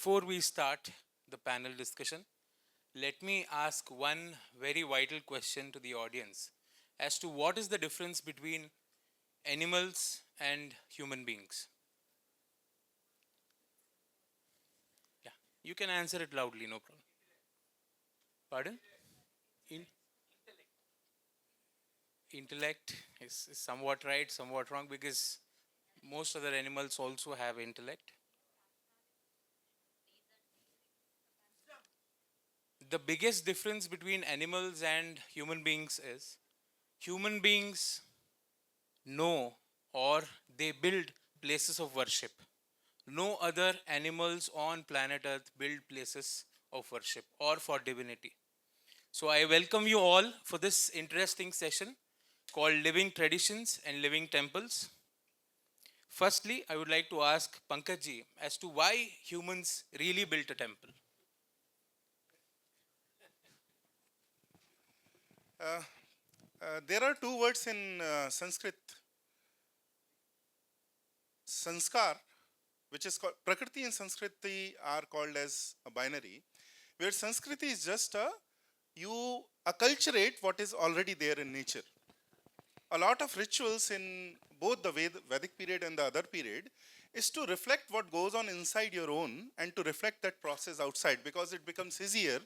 Before we start the panel discussion, let me ask one very vital question to the audience as to what is the difference between animals and human beings. Yeah, you can answer it loudly, no problem. Pardon? In- Intellect is somewhat right, somewhat wrong, because most other animals also have intellect. The biggest difference between animals and human beings is human beings know or they build places of worship. No other animals on planet Earth build places of worship or for divinity. So I welcome you all for this interesting session called Living Traditions and Living Temples. Firstly, I would like to ask Pankaj as to why humans really built a temple. Uh, there are two words in Sanskrit, sanskar, which is called Prakriti and Sanskriti are called as a binary, where Sanskriti is just you acculturate what is already there in nature. A lot of rituals in both the Vedic period and the other period is to reflect what goes on inside your own and to reflect that process outside, because it becomes easier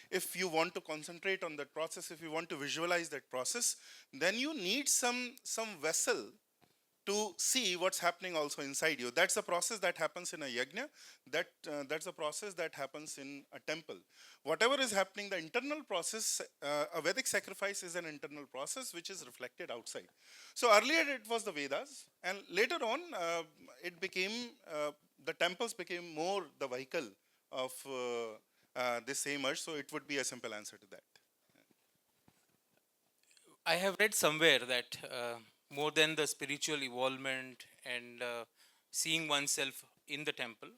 if you want to concentrate on that process, if you want to visualize that process, then you need some vessel to see what's happening also inside you. That's the process that happens in a yajna. That's the process that happens in a temple. Whatever is happening, the internal process, a Vedic sacrifice is an internal process which is reflected outside. So earlier it was the Vedas, and later on it became the temples became more the vehicle of this same urge. So it would be a simple answer to that. I have read somewhere that more than the spiritual evolvement and seeing oneself in the temple,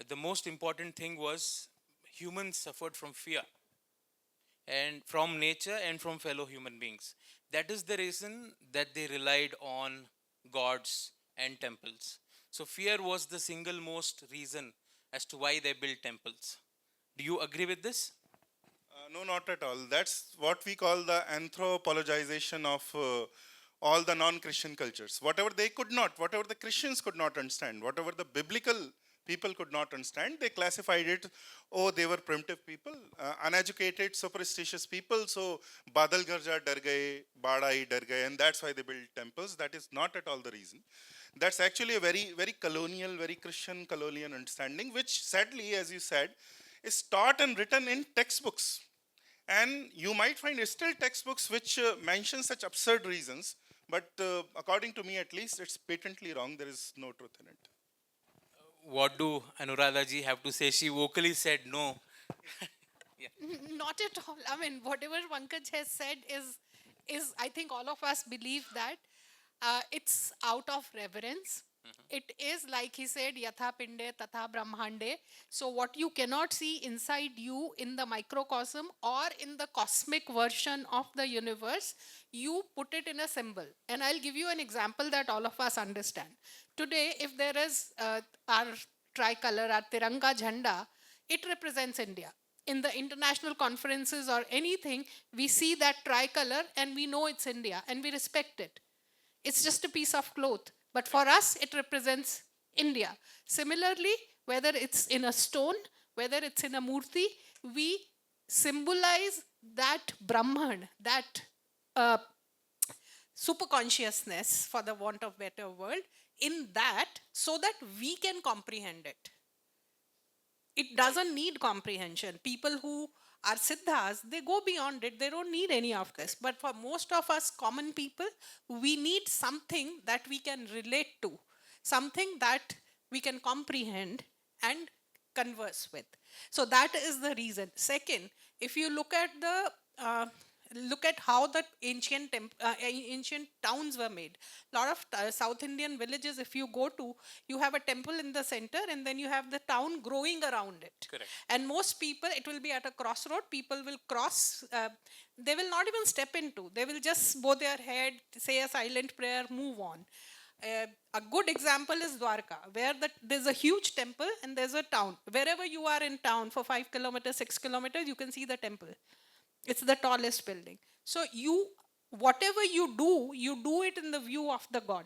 the most important thing was humans suffered from fear and from nature and from fellow human beings. That is the reason that they relied on gods and temples. So fear was the single most reason as to why they built temples. Do you agree with this? No, not at all. That's what we call the anthropologization of all the non-Christian cultures. Whatever they could not, whatever the Christians could not understand, whatever the biblical people could not understand, they classified it, oh, they were primitive people, uneducated, superstitious people, so Badal Garja dar gaye, Badai dar gaye, and that's why they built temples. That is not at all the reason. That's actually a very, very colonial, very Christian colonial understanding, which sadly, as you said, is taught and written in textbooks. And you might find still textbooks which mention such absurd reasons, but according to me at least, it's patently wrong. There is no truth in it. What do Anuradha ji have to say? She vocally said no. Yeah. Not at all. I mean, whatever Pankaj has said is I think all of us believe that it's out of reverence. It is like he said, yatha pinde tatha brahmande. So what you cannot see inside you in the microcosm or in the cosmic version of the universe, you put it in a symbol. And I'll give you an example that all of us understand. Today, if there is our tricolor, our Tiranga Jhanda, it represents India. In the international conferences or anything, we see that tricolor and we know it's India and we respect it. It's just a piece of cloth. But for us, it represents India. Similarly, whether it's in a stone, whether it's in a murti, we symbolize that Brahman, that uh, super consciousness, for the want of better word, in that so that we can comprehend it. It doesn't need comprehension. People who are siddhas, they go beyond it. They don't need any of this. But for most of us common people, we need something that we can relate to, something that we can comprehend and converse with. So that is the reason. Second, if you look at how the ancient towns were made. A lot of South Indian villages, if you go to, you have a temple in the center and then you have the town growing around it. Correct. And most people, it will be at a crossroad, people will cross, they will not even step into, they will just bow their head, say a silent prayer, move on. a good example is Dwarka, where there's a huge temple and there's a town. Wherever you are in town for 5 kilometers, 6 kilometers, you can see the temple. It's the tallest building. So whatever you do it in the view of the God.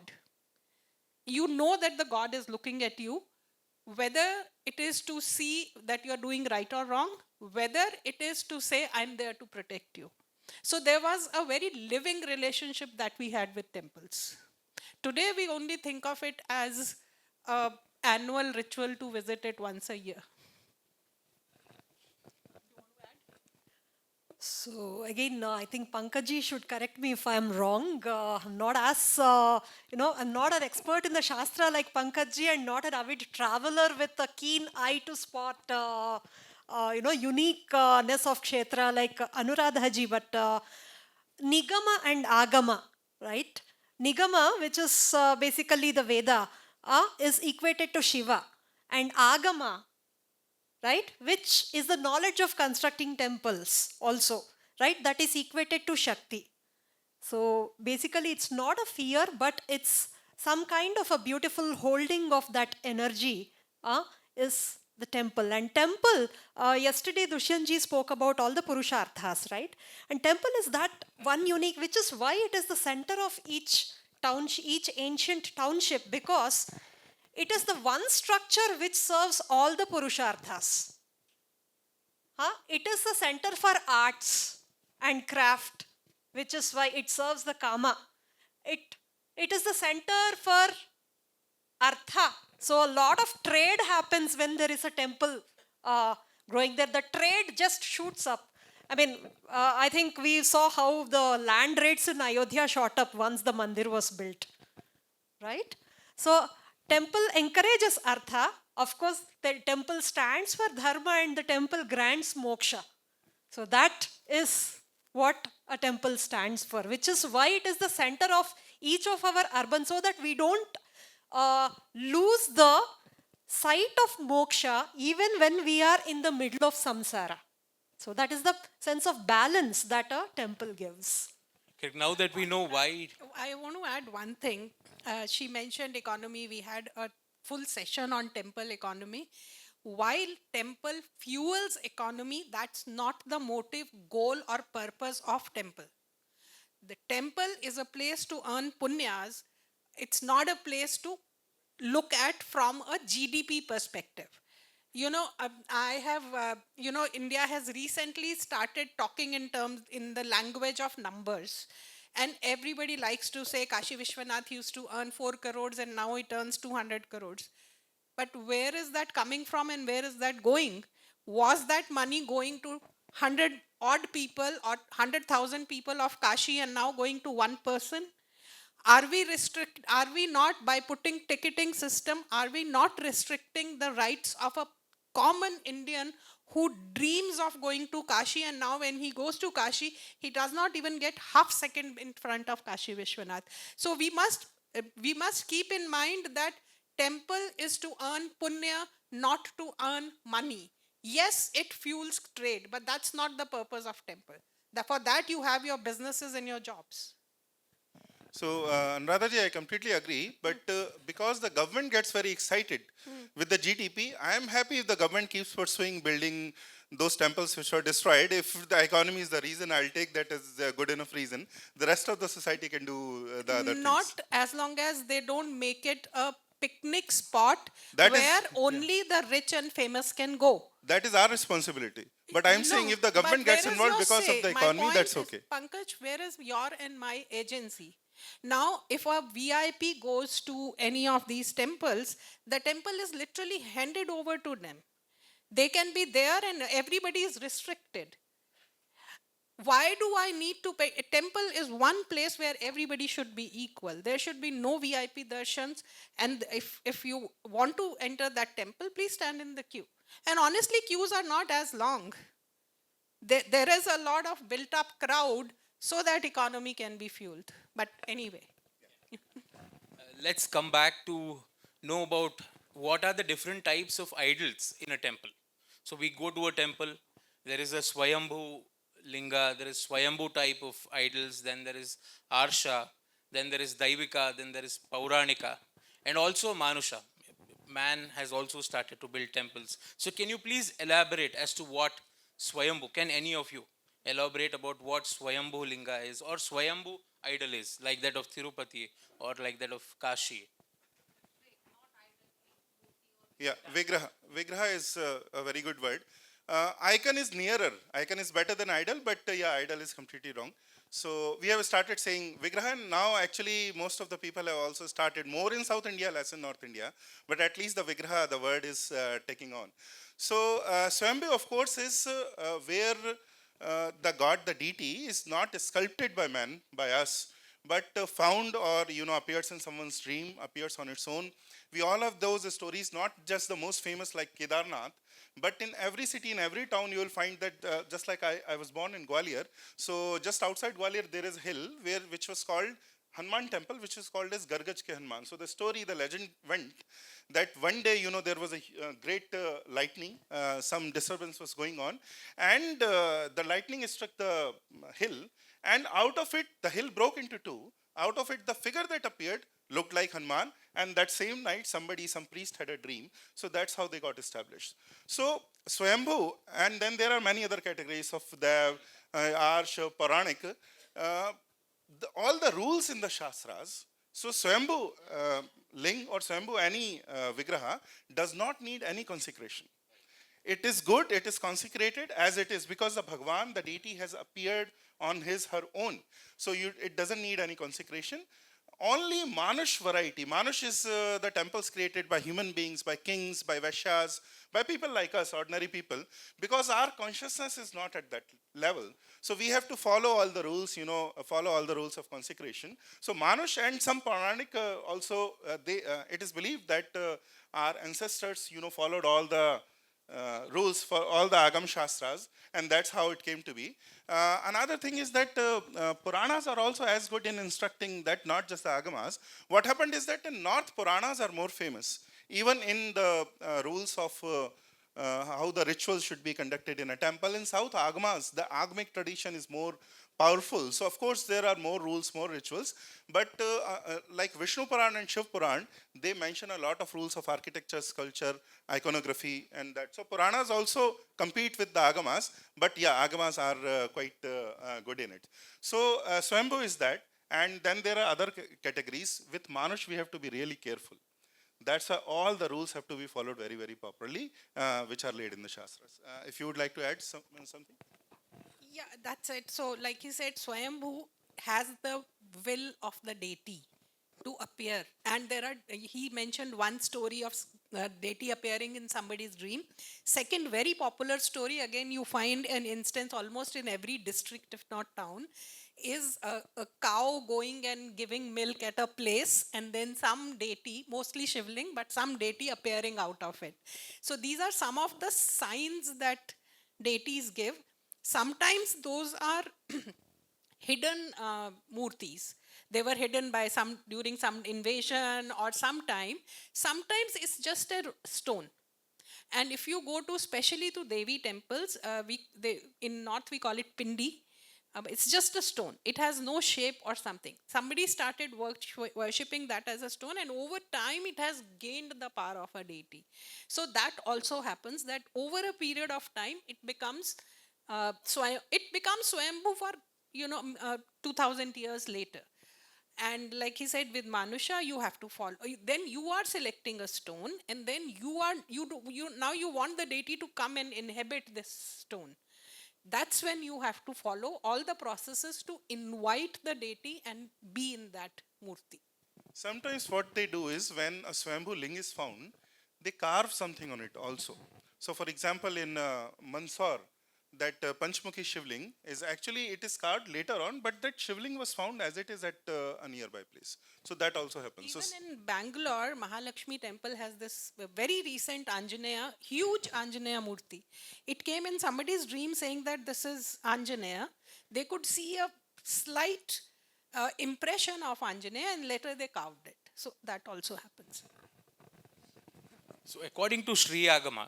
You know that the God is looking at you, whether it is to see that you're doing right or wrong, whether it is to say, I'm there to protect you. So there was a very living relationship that we had with temples. Today, we only think of it as an annual ritual to visit it once a year. So again, I think Pankaji should correct me if I'm wrong. I'm not as, I'm not an expert in the Shastra like Pankajji and not an avid traveler with a keen eye to spot, uniqueness of Kshetra like Anuradhaji. But Nigama and Agama, right? Nigama, which is basically the Veda, is equated to Shiva. And Agama, right, which is the knowledge of constructing temples also, right, that is equated to Shakti. So basically it's not a fear, but it's some kind of a beautiful holding of that energy, is the temple. And temple, yesterday Dushyanji spoke about all the Purusharthas, right, and temple is that one unique, which is why it is the center of each township, each ancient township, because it is the one structure which serves all the Purusharthas. It is the center for arts and craft, which is why it serves the Kama. It is the center for Artha. So a lot of trade happens when there is a temple growing there. The trade just shoots up. I mean, I think we saw how the land rates in Ayodhya shot up once the mandir was built, right? So temple encourages Artha. Of course, the temple stands for Dharma and the temple grants moksha. So that is what a temple stands for, which is why it is the center of each of our urban, so that we don't lose the sight of moksha even when we are in the middle of samsara. So that is the sense of balance that a temple gives. Okay, now that we know why. I want to add one thing. She mentioned economy. We had a full session on temple economy. While temple fuels economy, that's not the motive, goal, or purpose of temple. The temple is a place to earn punyas. It's not a place to look at from a GDP perspective. India has recently started talking in the language of numbers. And everybody likes to say Kashi Vishwanath used to earn 4 crores and now it earns 200 crores. But where is that coming from and where is that going? Was that money going to 100 odd people or 100,000 people of Kashi and now going to one person? Are we not, by putting ticketing system, are we not restricting the rights of a common Indian who dreams of going to Kashi, and now when he goes to Kashi, he does not even get half second in front of Kashi Vishwanath. So we must keep in mind that temple is to earn punya, not to earn money. Yes, it fuels trade, but that's not the purpose of temple. For that, you have your businesses and your jobs. So, Anuradhaji, I completely agree. But because the government gets very excited with the GDP, I am happy if the government keeps pursuing building those temples which are destroyed. If the economy is the reason, I'll take that as a good enough reason. The rest of the society can do the other things. Not as long as they don't make it a picnic spot where only the rich and famous can go. That is our responsibility. But I'm saying if the government gets involved because of the economy, that's okay. Pankaj, where is your and my agency? Now, if a VIP goes to any of these temples, the temple is literally handed over to them. They can be there and everybody is restricted. Why do I need to pay? A temple is one place where everybody should be equal. There should be no VIP darshans. And if you want to enter that temple, please stand in the queue. And honestly, queues are not as long. There is a lot of built up crowd so that economy can be fueled. But anyway. Let's come back to know about what are the different types of idols in a temple. So we go to a temple, there is a Swayambhu Linga, there is Swayambhu type of idols, then there is Arsha, then there is Daivika, then there is Pauranika, and also Manusha. Man has also started to build temples. So, can you please elaborate as to what Swayambhu, can any of you elaborate about what Swayambhu Linga is or Swayambhu idol is, like that of Tirupati or like that of Kashi? Yeah, Vigraha. Vigraha is a very good word. Icon is nearer. Icon is better than idol, but yeah, idol is completely wrong. So we have started saying Vigraha, and now actually most of the people have also started more in South India, less in North India. But at least the Vigraha, the word is taking on. So Swayambhu, of course, is where the god, the deity, is not sculpted by man, by us, but found or appears in someone's dream, appears on its own. We all have those stories, not just the most famous like Kedarnath, but in every city, in every town, you will find that just like I was born in Gwalior, so just outside Gwalior there is a hill which was called Hanuman temple, which is called as Gargaj ke Hanuman. So the story, the legend went that one day, there was a great lightning, some disturbance was going on, and the lightning struck the hill, and out of it, the hill broke into two. Out of it, the figure that appeared looked like Hanuman, and that same night, some priest had a dream. So that's how they got established. So Swayambhu, and then there are many other categories of Dev, Arsh, Puranik. All the rules in the Shastras. So Swayambhu Ling or Swayambhu any Vigraha does not need any consecration. It is good, it is consecrated as it is because the Bhagwan, the deity, has appeared on her own. So it doesn't need any consecration. Only Manush variety. Manush is the temples created by human beings, by kings, by Vaishyas, by people like us, ordinary people, because our consciousness is not at that level. So we have to follow all the rules, follow all the rules of consecration. So Manush and some Puranik also, it is believed that our ancestors, followed all the rules for all the Agam Shastras, and that's how it came to be. Another thing is that Puranas are also as good in instructing that, not just the Agamas. What happened is that in North, Puranas are more famous, even in the rules of how the rituals should be conducted in a temple. In South, Agamas, the Agamic tradition is more powerful. So, of course, there are more rules, more rituals. But like Vishnu Puran and Shiv Puran, they mention a lot of rules of architecture, sculpture, iconography, and that. So, Puranas also compete with the Agamas. But yeah, Agamas are quite good in it. So, Swayambhu is that. And then there are other categories. With Manush, we have to be really careful. That's why all the rules have to be followed very, very properly, which are laid in the Shastras. If you would like to add something? Yeah, that's it. So, like you said, Swayambhu has the will of the deity to appear. And he mentioned one story of deity appearing in somebody's dream. Second, very popular story, again, you find an instance almost in every district, if not town, is a cow going and giving milk at a place, and then some deity, mostly Shivling, but some deity appearing out of it. So these are some of the signs that deities give. Sometimes those are hidden murtis. They were hidden by during some invasion or sometime. Sometimes it's just a stone. And if you go to, especially to Devi temples, in North we call it pindi. It's just a stone. It has no shape or something. Somebody started worshipping that as a stone, and over time it has gained the power of a deity. So that also happens, that over a period of time it becomes Swayambhu for 2000 years later. And like he said, with Manusha, you have to follow. Then you are selecting a stone, and then now you want the deity to come and inhabit this stone. That's when you have to follow all the processes to invite the deity and be in that murti. Sometimes what they do is when a Swayambhu Ling is found, they carve something on it also. So, for example, in Mandsaur, that Panchmukhi Shivling is actually, it is carved later on, but that Shivling was found as it is at a nearby place. So that also happens. Even in Bangalore, Mahalakshmi temple has this very recent Anjaneya, huge Anjaneya murti. It came in somebody's dream saying that this is Anjaneya. They could see a slight impression of Anjaneya, and later they carved it. So that also happens. So, according to Sri Agama,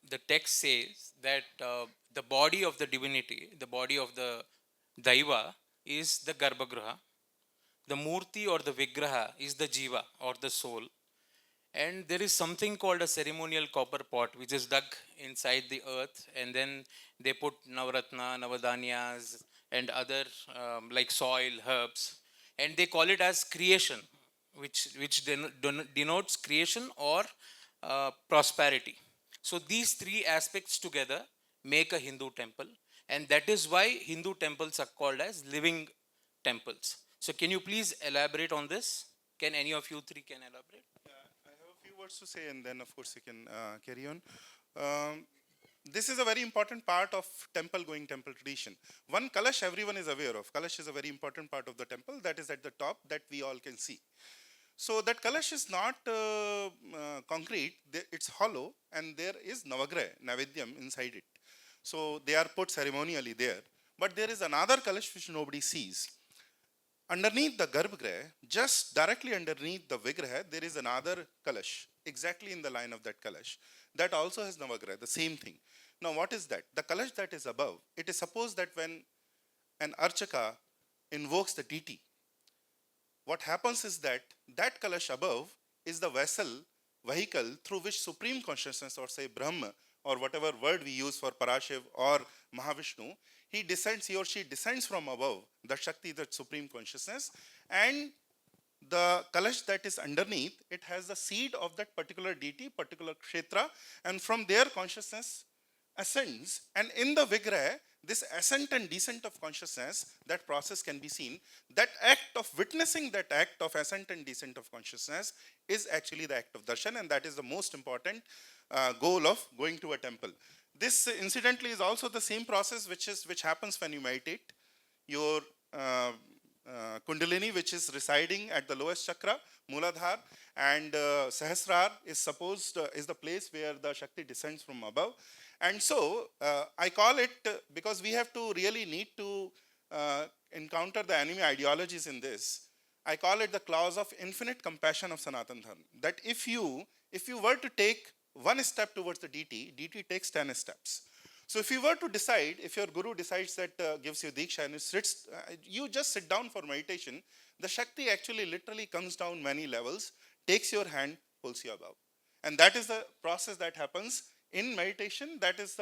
the text says that the body of the divinity, the body of the Daiva, is the Garbhagriha. The murti or the vigraha is the jiva or the soul. And there is something called a ceremonial copper pot which is dug inside the earth, and then they put navaratna, navadanyas, and other like soil, herbs, and they call it as creation, which denotes creation or prosperity. So these three aspects together make a Hindu temple, and that is why Hindu temples are called as living temples. So can you please elaborate on this? Can any of you three can elaborate? I have a few words to say, and then, of course, you can carry on. Um, this is a very important part of temple going temple tradition. One kalash everyone is aware of. Kalash is a very important part of the temple that is at the top that we all can see. So that kalash is not concrete, it's hollow, and there is navagrah, navedyam inside it. So they are put ceremonially there. But there is another kalash which nobody sees. Underneath the garbhagriha, just directly underneath the vigraha, there is another kalash, exactly in the line of that kalash. That also has navagraha, the same thing. Now what is that? The kalash that is above, it is supposed that when an archaka invokes the deity, what happens is that that kalash above is the vessel, vehicle through which Supreme Consciousness, or say Brahma, or whatever word we use for Parashiv or Mahavishnu, he or she descends from above, the Shakti, the Supreme Consciousness, and the kalash that is underneath, it has the seed of that particular deity, particular kshetra, and from there consciousness ascends, and in the vigraha, this ascent and descent of consciousness, that process can be seen. That act of witnessing, that act of ascent and descent of consciousness is actually the act of darshan, and that is the most important goal of going to a temple. This incidentally is also the same process which happens when you meditate. Your Kundalini, which is residing at the lowest chakra, Muladhar, and Sahasrar is supposed is the place where the Shakti descends from above. And so I call it, because we have to really need to encounter the enemy ideologies in this, I call it the clause of infinite compassion of Sanatan Dharma. That if you were to take one step towards the deity, deity takes 10 steps. So if you were to decide, if your guru decides that gives you diksha and you just sit down for meditation, the Shakti actually literally comes down many levels, takes your hand, pulls you above. And that is the process that happens in meditation. That is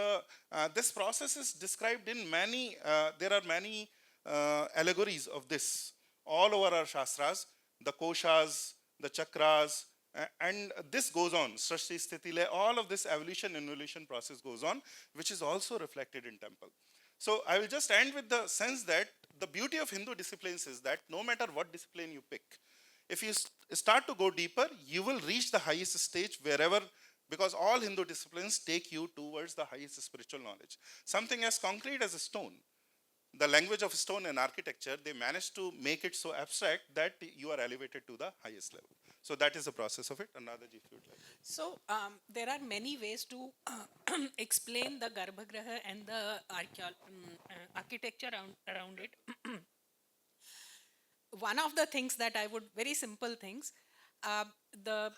this process is described in many, there are many allegories of this all over our Shastras, the koshas, the chakras, and this goes on, Srishti, Sthiti, Laya, all of this evolution, involution process goes on, which is also reflected in temple. So I will just end with the sense that the beauty of Hindu disciplines is that no matter what discipline you pick, if you start to go deeper, you will reach the highest stage wherever, because all Hindu disciplines take you towards the highest spiritual knowledge. Something as concrete as a stone, the language of stone and architecture, they managed to make it so abstract that you are elevated to the highest level. So that is the process of it. Another if you would like. So there are many ways to explain the Garbhagriha and the architecture around it. One of the things that I would, very simple things, the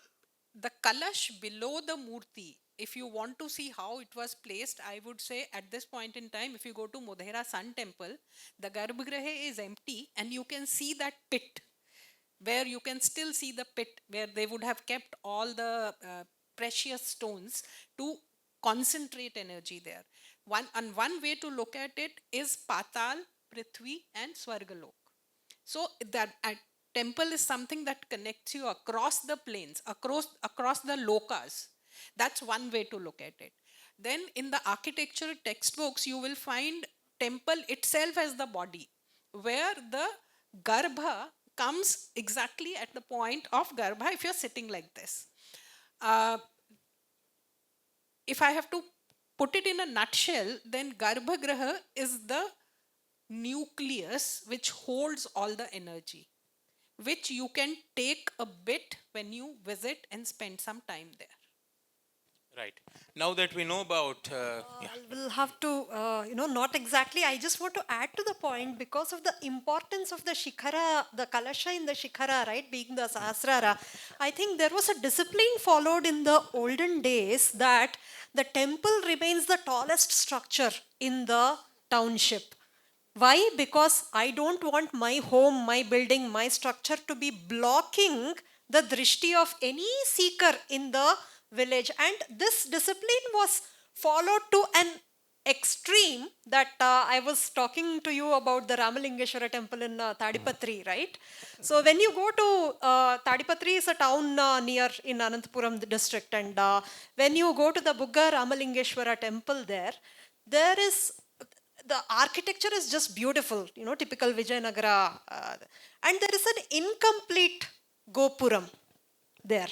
kalash below the murti, if you want to see how it was placed, I would say at this point in time, if you go to Modhera Sun Temple, the Garbhagriha is empty and you can see that pit, where you can still see the pit where they would have kept all the precious stones to concentrate energy there. One way to look at it is Patal, Prithvi and Swargalok. So that temple is something that connects you across the planes, across the lokas. That's one way to look at it. Then in the architecture textbooks, you will find temple itself as the body, where the garbha comes exactly at the point of garbha if you're sitting like this. If I have to put it in a nutshell, then Garbhagriha is the nucleus which holds all the energy, which you can take a bit when you visit and spend some time there. Right. Now that we know about... We'll have to, not exactly. I just want to add to the point because of the importance of the Shikhara, the Kalasha in the Shikhara, right, being the Sahasrara. I think there was a discipline followed in the olden days that the temple remains the tallest structure in the township. Why? Because I don't want my home, my building, my structure to be blocking the drishti of any seeker in the village. And this discipline was followed to an extreme that I was talking to you about the Ramalingeshwara temple in Tadipatri, right? So when you go to Tadipatri is a town near in Ananthapuram district, and when you go to the Bugga Ramalingeshwara temple there is the architecture is just beautiful, typical Vijayanagara, and there is an incomplete Gopuram there,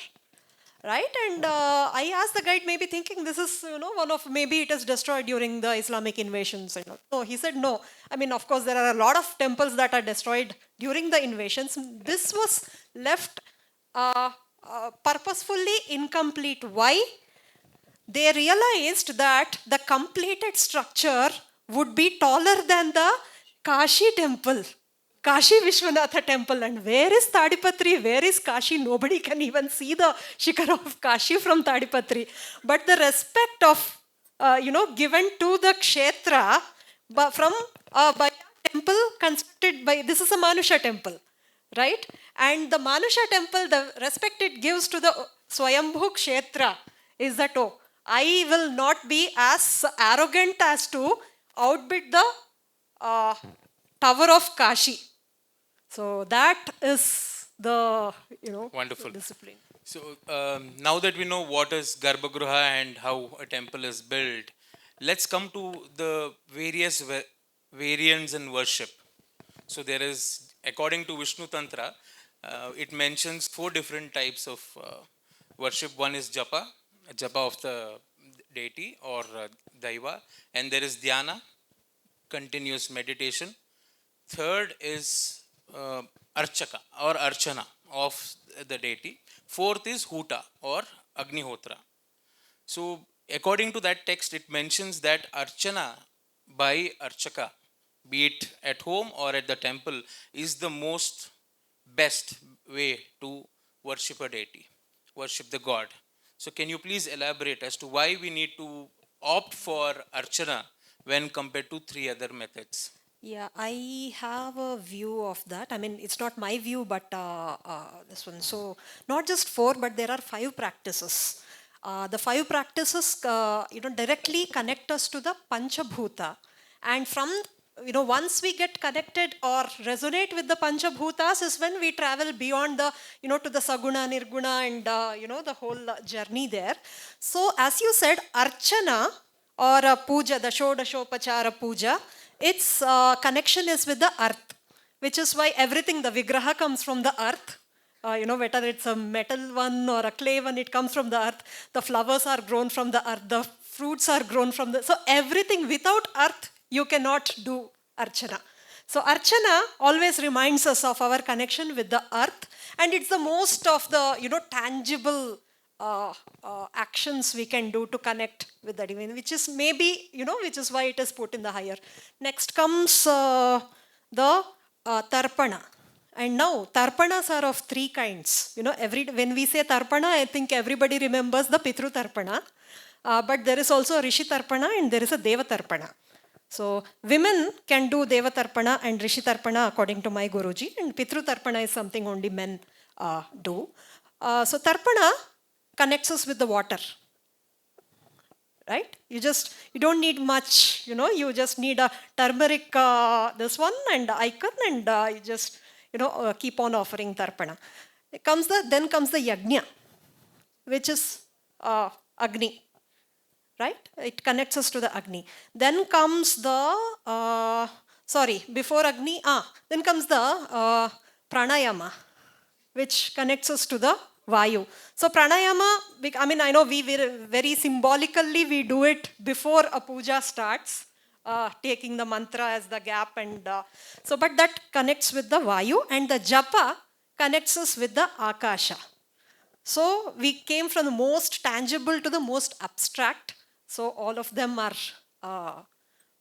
right? And I asked the guide, maybe thinking this is, one of, maybe it is destroyed during the Islamic invasions. No, he said no. I mean, of course, there are a lot of temples that are destroyed during the invasions. This was left purposefully incomplete. Why? They realized that the completed structure would be taller than the Kashi temple, Kashi Vishwanatha temple. And where is Tadipatri? Where is Kashi? Nobody can even see the Shikara of Kashi from Tadipatri. But the respect of, given to the Kshetra from by a temple constructed by, this is a Manusha temple, right? And the Manusha temple, the respect it gives to the Swayambhu Kshetra is that, oh, I will not be as arrogant as to outbid the tower of Kashi. So that is the, Wonderful. discipline. So now that we know what is Garbhagruha and how a temple is built, let's come to the various variants in worship. So there is, according to Vishnu Tantra, it mentions 4 different types of worship. One is japa, japa of the deity or daiva, and there is dhyana, continuous meditation. Third is archaka or archana of the deity. Fourth is huta or agnihotra. So according to that text, it mentions that archana by archaka, be it at home or at the temple, is the most best way to worship a deity, worship the god. So can you please elaborate as to why we need to opt for archana when compared to 3 other methods? Yeah, I have a view of that. I mean, it's not my view, but this one. So, not just 4, but there are 5 practices. The 5 practices, directly connect us to the Panchabhuta. And from, once we get connected or resonate with the Panchabhutas is when we travel beyond the, to the Saguna, Nirguna and, the whole journey there. So, as you said, Archana or Puja, the Shodashopachara Puja, its connection is with the earth, which is why everything, the Vigraha comes from the earth. Whether it's a metal one or a clay one, it comes from the earth. The flowers are grown from the earth. The fruits are grown from the... So everything without earth, you cannot do Archana. So Archana always reminds us of our connection with the earth. And it's the most of the, tangible actions we can do to connect with the divine, which is maybe, which is why it is put in the higher. Next comes the Tarpana. And now, Tarpanas are of 3 kinds. When we say Tarpana, I think everybody remembers the Pitru Tarpana. But there is also a Rishi Tarpana and there is a Deva Tarpana. So, women can do Deva Tarpana and Rishi Tarpana according to my Guruji. And Pitru Tarpana is something only men do. So, Tarpana connects us with the water. Right? You don't need much, you just need a turmeric, this one, and icon, and you just, keep on offering tarpana. Then comes the yajna, which is Agni, right? It connects us to the Agni. Then comes the, before Agni, then comes the pranayama, which connects us to the Vayu. So pranayama, I know we very symbolically we do it before a puja starts, taking the mantra as the gap, and but that connects with the Vayu, and the japa connects us with the Akasha. So we came from the most tangible to the most abstract. So all of them are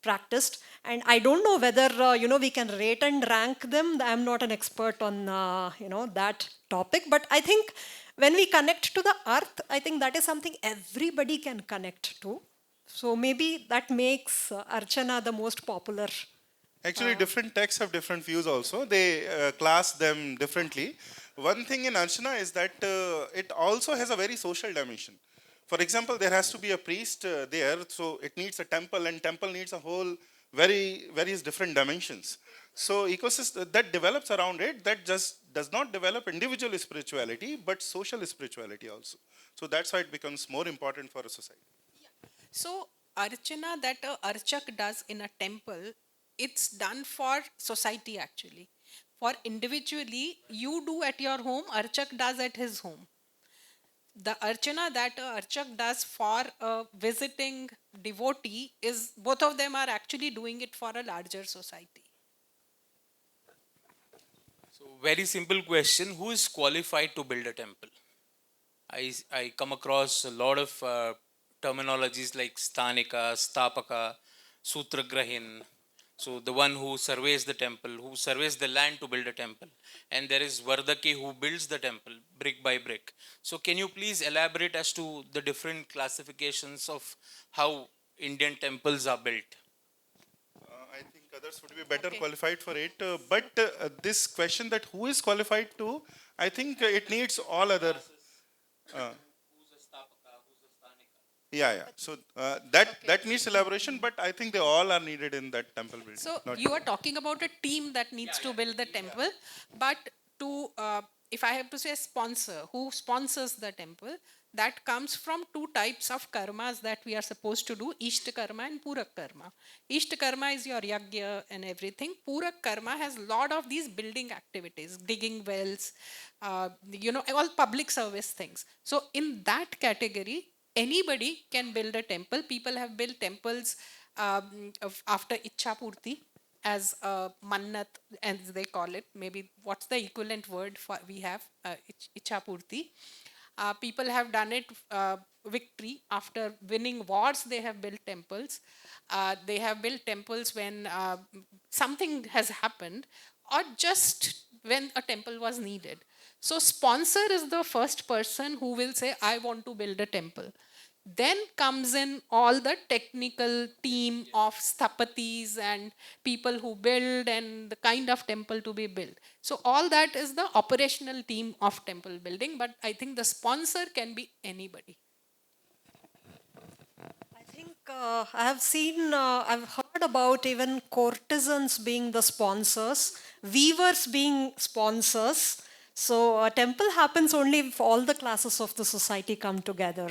practiced, and I don't know whether we can rate and rank them. I'm not an expert on that topic, but I think when we connect to the earth, I think that is something everybody can connect to. So maybe that makes Archana the most popular Actually, different texts have different views also. They class them differently. One thing in Archana is that it also has a very social dimension. For example, there has to be a priest there, so it needs a temple, and temple needs a whole various different dimensions. So ecosystem that develops around it, that just does not develop individual spirituality, but social spirituality also. So that's why it becomes more important for a society. So, archana that a archak does in a temple, it's done for society actually. For individually, you do at your home, archak does at his home. The archana that a archak does for a visiting devotee is both of them are actually doing it for a larger society. So, very simple question: who is qualified to build a temple? I come across a lot of terminologies like sthanika, sthapaka, sutragrahin. So the one who surveys the temple, who surveys the land to build a temple, and there is Vardaki who builds the temple brick by brick. So can you please elaborate as to the different classifications of how Indian temples are built? I think others would be better qualified for it. But this question that who is qualified to, I think it needs all other. Yeah. So that needs elaboration, but I think they all are needed in that temple building. So not you are talking about a team that needs to build the temple, but to if I have to say a sponsor who sponsors the temple, that comes from two types of karmas that we are supposed to do: Ishta karma and Purak karma. Ishta karma is your yagya and everything. Purak karma has a lot of these building activities, digging wells, all public service things. So in that category, anybody can build a temple. People have built temples after Ichha Purti as a mannat, as they call it. Maybe what's the equivalent word for we have Ichha Purti. People have done it victory after winning wars. They have built temples. They have built temples when something has happened, or just when a temple was needed. So sponsor is the first person who will say, I want to build a temple. Then comes in all the technical team of sthapathis and people who build and the kind of temple to be built. So all that is the operational team of temple building, but I think the sponsor can be anybody. I think I have seen, I've heard about even courtesans being the sponsors, weavers being sponsors. So a temple happens only if all the classes of the society come together.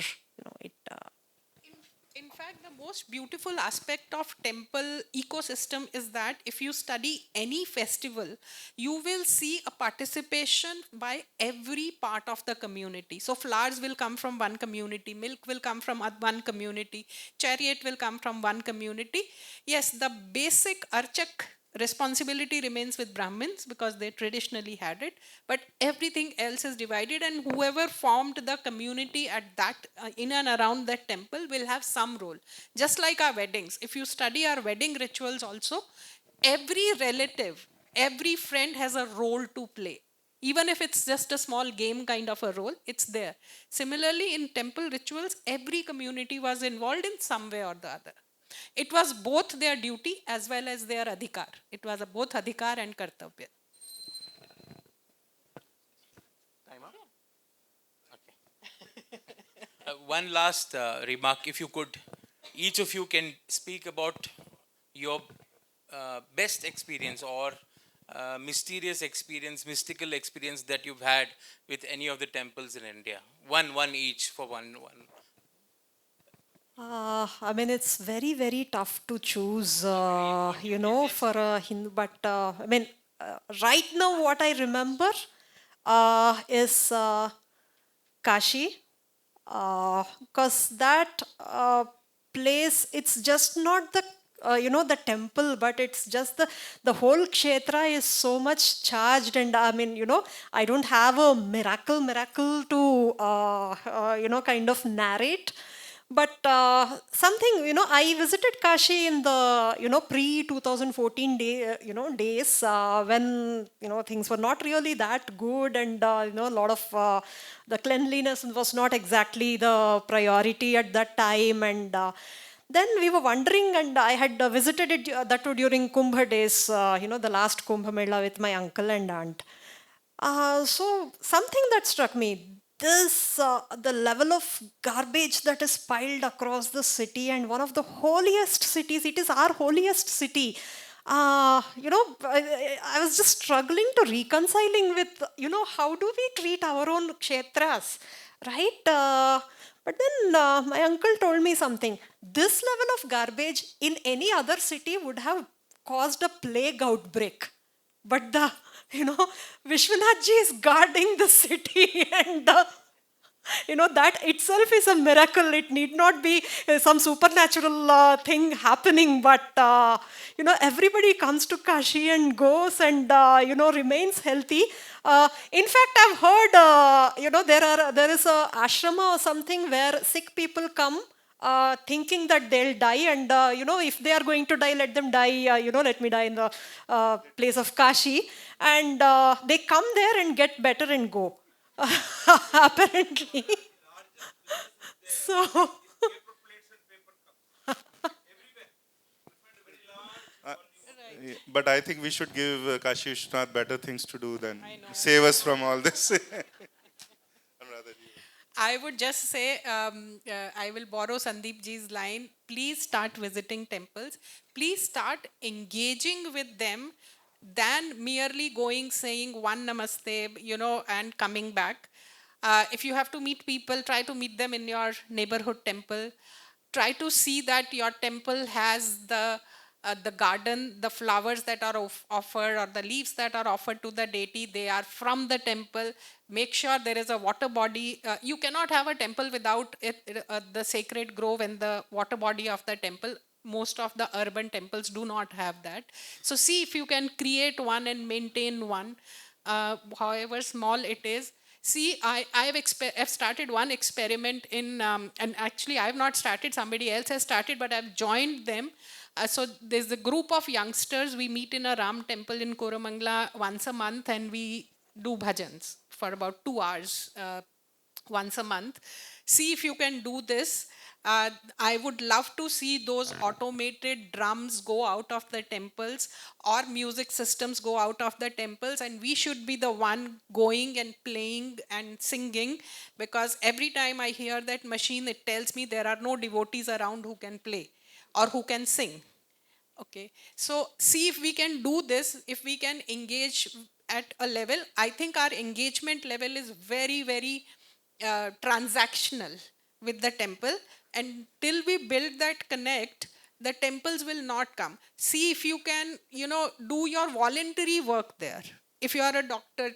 In fact, the most beautiful aspect of temple ecosystem is that if you study any festival, you will see a participation by every part of the community. So flowers will come from one community, milk will come from one community, chariot will come from one community. Yes, the basic archak responsibility remains with Brahmins because they traditionally had it, but everything else is divided, and whoever formed the community at that in and around that temple will have some role. Just like our weddings, if you study our wedding rituals also, every relative, every friend has a role to play. Even if it's just a small game kind of a role, it's there. Similarly, in temple rituals, every community was involved in some way or the other. It was both their duty as well as their adhikar. It was both adhikar and kartavya. Time up? Okay. One last remark, if you could, each of you can speak about your best experience or mysterious experience, mystical experience that you've had with any of the temples in India. One each for one. I mean, it's very, very tough to choose, for a Hindu. But right now, what I remember is Kashi, because that place, it's just not the the temple, but it's just the whole kshetra is so much charged. And I mean, I don't have a miracle to kind of narrate, but something, I visited Kashi in the pre 2014 days, when things were not really that good, and a lot of the cleanliness was not exactly the priority at that time. And Then we were wondering, and I had visited it that too during Kumbh days, the last Kumbh Mela with my uncle and aunt. So something that struck me, this the level of garbage that is piled across the city, and one of the holiest cities, it is our holiest city. I was just struggling to reconciling with, how do we treat our own kshetras, right? But then my uncle told me something. This level of garbage in any other city would have caused a plague outbreak. But the, you know, Vishwanath ji is guarding the city and that itself is a miracle. It need not be some supernatural thing happening, but everybody comes to Kashi and goes and remains healthy. In fact, I've heard there is a ashrama or something where sick people come thinking that they'll die, and if they are going to die, let them die, let me die in the place of Kashi, and they come there and get better and go. Apparently. So, But I think we should give Kashi Vishwanath better things to do than save us from all this. Anuradha ji. I would just say, I will borrow Sandeep ji's line. Please start visiting temples. Please start engaging with them than merely going, saying one namaste, and coming back. If you have to meet people, try to meet them in your neighborhood temple. Try to see that your temple has the garden, the flowers that are offered, or the leaves that are offered to the deity, they are from the temple. Make sure there is a water body. You cannot have a temple without the sacred grove and the water body of the temple. Most of the urban temples do not have that. So see if you can create one and maintain one, however small it is. See, I've started one experiment in, and actually I've not started, somebody else has started, but I've joined them. So there's a group of youngsters. We meet in a Ram temple in Koramangala once a month, and we do bhajans for about 2 hours once a month. See if you can do this. I would love to see those automated drums go out of the temples, or music systems go out of the temples, and we should be the one going and playing and singing, because every time I hear that machine, it tells me there are no devotees around who can play or who can sing. Okay, so see if we can do this, if we can engage at a level. I think our engagement level is very, very transactional with the temple, and till we build that connect, the temples will not come. See if you can, do your voluntary work there. If you are a doctor,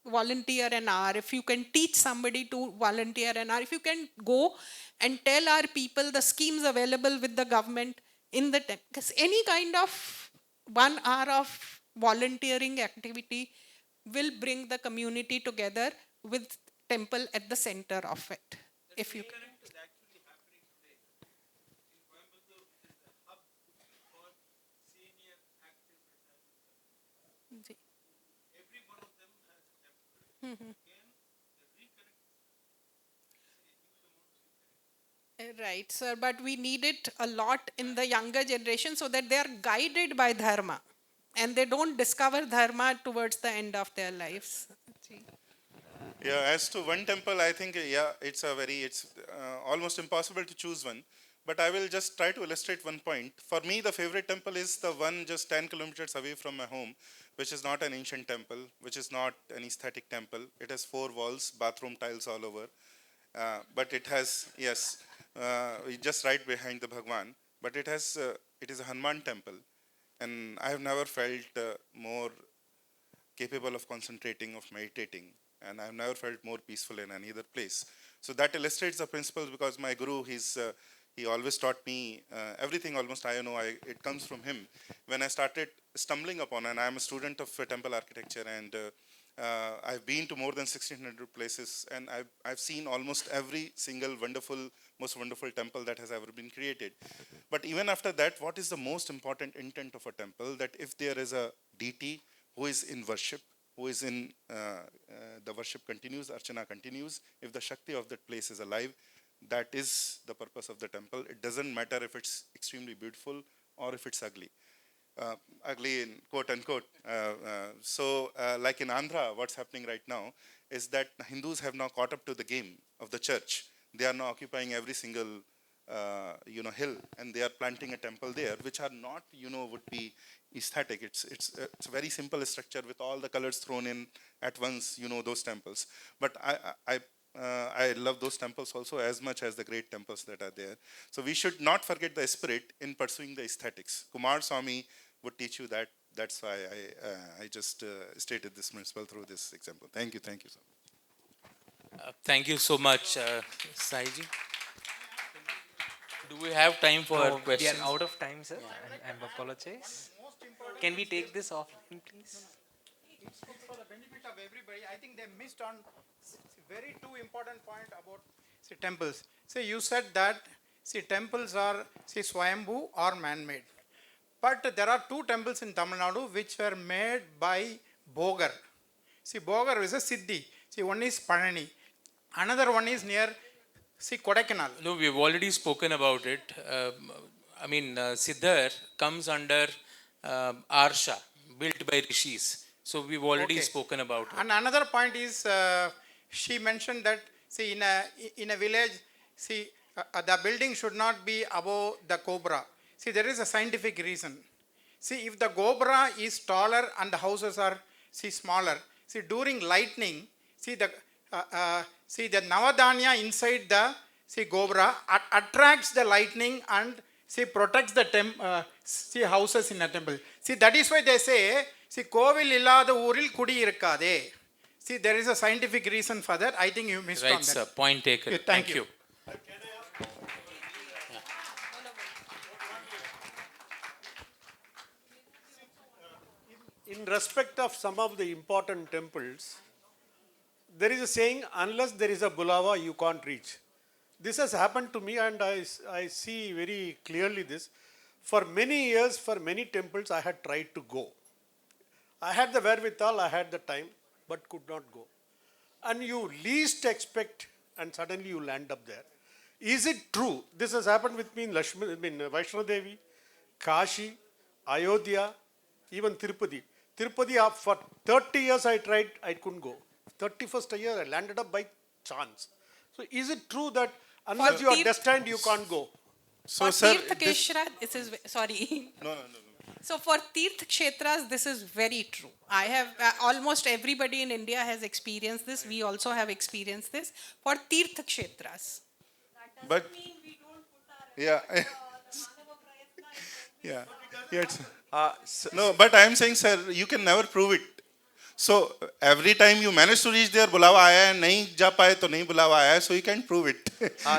volunteer an hour. If you can teach somebody to volunteer an hour, if you can go and tell our people the schemes available with the government in the temple, because any kind of 1 hour of volunteering activity will bring the community together with temple at the center of it. If you ji. Right, sir, but we need it a lot in the younger generation so that they are guided by Dharma and they don't discover Dharma towards the end of their lives. Yeah, as to one temple, I think, it's almost impossible to choose one. But I will just try to illustrate one point. For me, the favorite temple is the one just 10 kilometers away from my home, which is not an ancient temple, which is not an aesthetic temple. It has 4 walls, bathroom tiles all over. But it has, yes, just right behind the Bhagwan. But it is a Hanuman temple. And I have never felt more capable of concentrating, of meditating, and I've never felt more peaceful in any other place. So that illustrates the principles, because my guru, he always taught me everything almost it comes from him. When I started stumbling upon, and I'm a student of temple architecture, and I've been to more than 1600 places, and I've seen almost every single most wonderful temple that has ever been created. But even after that, what is the most important intent of a temple? That if there is a deity who is in worship, who is in the worship continues, Archana continues, if the Shakti of that place is alive, That is the purpose of the temple. It doesn't matter if it's extremely beautiful or if it's ugly. Ugly in quote unquote. Like in Andhra, what's happening right now is that Hindus have now caught up to the game of the church. They are now occupying every single hill, and they are planting a temple there, which are not, would be aesthetic. It's a very simple structure with all the colors thrown in at once, those temples. But I love those temples also as much as the great temples that are there. So we should not forget the spirit in pursuing the aesthetics. Kumar Swami would teach you that. That's why I just stated this principle through this example. Thank you so much. Thank you so much, Saiji. Do we have time for No, questions? we are out of time, sir. I apologize. Can we take this offline, please? For the benefit of everybody, I think they missed on very two important point about temples. You said that temples are Swayambhu or man-made. But there are two temples in Tamil Nadu which were made by Bogar. Bogar is a Siddhi. One is Panani. Another one is near Kodaikanal. No, we've already spoken about it. Siddhar comes under Arsha, built by rishis. So we've already spoken about it. And another point is, she mentioned that, in a village, the building should not be above the cobra. There is a scientific reason. If the cobra is taller and the houses are, smaller, during lightning, the Navadanya inside the cobra attracts the lightning and protects the houses in a temple. That is why they say, Kovil illada uril kudi irukade. There is a scientific reason for that. I think you missed on Right, that. sir. Point taken. Okay, thank you. In respect of some of the important temples, there is a saying, unless there is a bulava, you can't reach. This has happened to me, and I see very clearly this. For many years, for many temples, I had tried to go. I had the wherewithal, I had the time, but could not go. And you least expect, and suddenly you land up there. Is it true? This has happened with me in Vaishno Devi, Kashi, Ayodhya, even Tirupati. Tirupati, for 30 years I tried, I couldn't go. 31st year, I landed up by chance. So is it true that unless you are destined, you can't go? So, For sir, Tirtha Keshra, this is, sorry. No. So for Tirth Kshetras, this is very true. I have, almost everybody in India has experienced this. We also have experienced this. For Tirth Kshetras. But yeah, yeah. No, but I am saying, sir, you can never prove it. So every time you manage to reach there, बुलावा आया है, नहीं जा पाए तो नहीं बुलावा आया है, so you can prove it.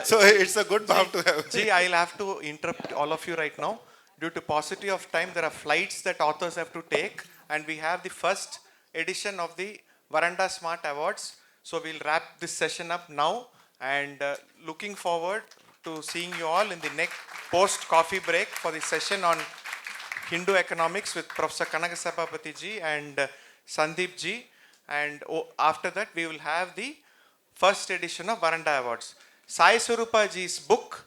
So it's a good bhav to have. Ji, I'll have to interrupt all of you right now. Due to paucity of time, there are flights that authors have to take, and we have the first edition of the Varanda Smart Awards. So we'll wrap this session up now, and looking forward to seeing you all in the next post-coffee break for the session on Hindu economics with Professor Kanagasabapati ji and Sandeep ji. And after that, we will have the first edition of Varanda Awards. Sai Swaroopa ji's book,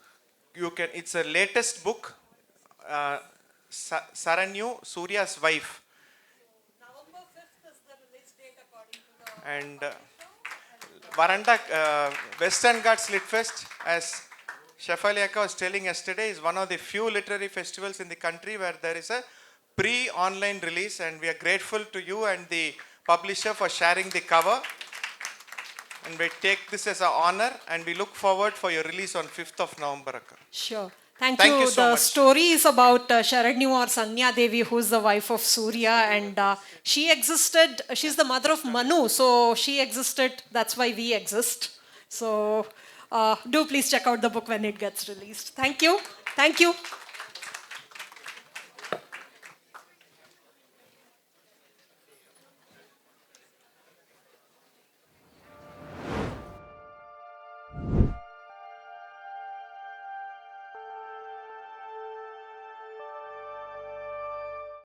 it's a latest book, Saranyu, Surya's wife. November 5th is the release date according to the... And Varanda, Western Ghat Lit Fest, as Shafaliaka was telling yesterday, is one of the few literary festivals in the country where there is a pre-online release, and we are grateful to you and the publisher for sharing the cover. And we take this as an honor, and we look forward for your release on 5th of November. Sure. Thank Thank you. you so The much. story is about Sharanyu or Sanya Devi, who is the wife of Surya, and she existed. She's the mother of Manu, so she existed. That's why we exist. So do please check out the book when it gets released. Thank you. Thank you.